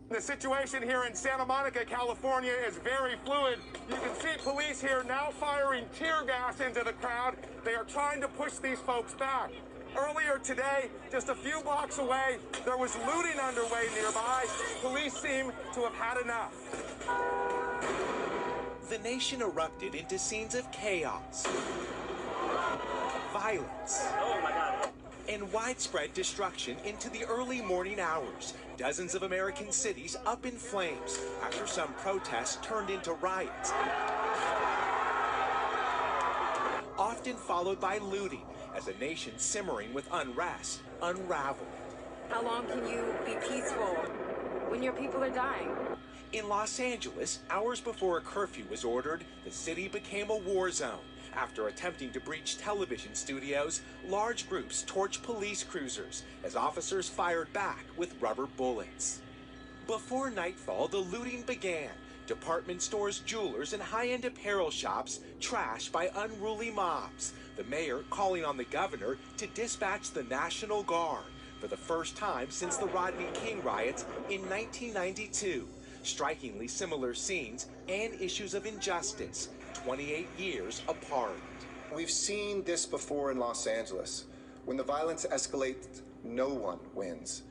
The situation here in Santa Monica, California is very fluid. You can see police here now firing tear gas into the crowd. They are trying to push these folks back. Earlier today, just a few blocks away, there was looting underway nearby. Police seem to have had enough. The nation erupted into scenes of chaos, violence, and widespread destruction into the early morning hours. Dozens of American cities up in flames after some protests turned into riots, often followed by looting as a nation simmering with unrest unraveled. How long can you be peaceful when your people are dying? In Los Angeles, hours before a curfew was ordered, the city became a war zone. After attempting to breach television studios, large groups torched police cruisers as officers fired back with rubber bullets. Before nightfall, the looting began. Department stores, jewelers, and high-end apparel shops trashed by unruly mobs. The mayor calling on the governor to dispatch the National Guard for the first time since the Rodney King riots in 1992. Strikingly similar scenes and issues of injustice, 28 years apart. We've seen this before in Los Angeles. When the violence escalates, no one wins.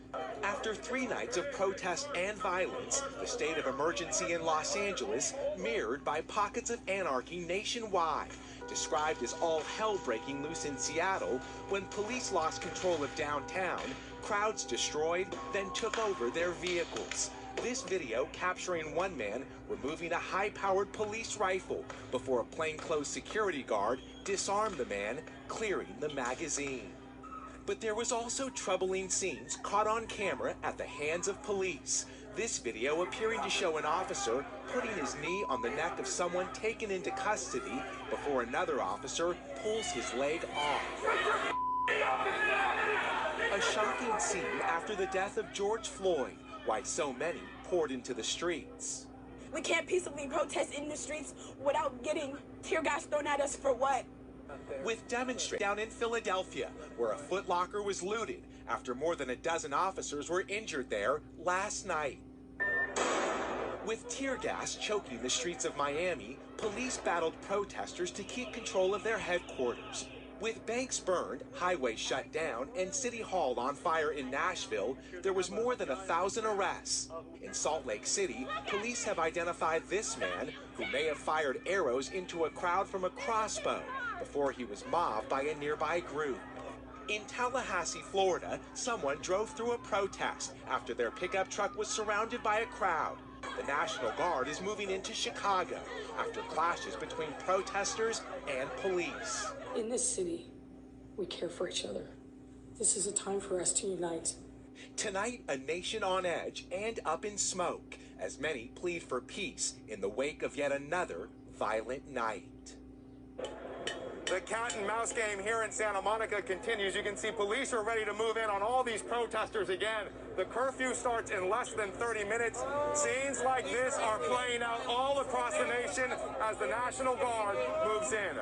After 3 nights of protest and violence, the state of emergency in Los Angeles mirrored by pockets of anarchy nationwide, described as all hell breaking loose in Seattle when police lost control of downtown, crowds destroyed, then took over their vehicles. This video capturing one man removing a high-powered police rifle before a plainclothes security guard disarmed the man, clearing the magazine. But there was also troubling scenes caught on camera at the hands of police. This video appearing to show an officer putting his knee on the neck of someone taken into custody before another officer pulls his leg off. A shocking scene after the death of George Floyd, why so many poured into the streets. We can't peaceably protest in the streets without getting tear gas thrown at us for what? With demonstrators down in Philadelphia, where a Foot Locker was looted after more than a dozen officers were injured there last night. With tear gas choking the streets of Miami, police battled protesters to keep control of their headquarters. With banks burned, highways shut down, and City Hall on fire in Nashville, there was more than 1,000 arrests. In Salt Lake City, police have identified this man who may have fired arrows into a crowd from a crossbow before he was mobbed by a nearby group. In Tallahassee, Florida, someone drove through a protest after their pickup truck was surrounded by a crowd. The National Guard is moving into Chicago after clashes between protesters and police. In this city, we care for each other. This is a time for us to unite. Tonight, a nation on edge and up in smoke as many plead for peace in the wake of yet another violent night. The cat and mouse game here in Santa Monica continues. You can see police are ready to move in on all these protesters again. The curfew starts in less than 30 minutes. Scenes like this are playing out all across the nation as the National Guard moves in.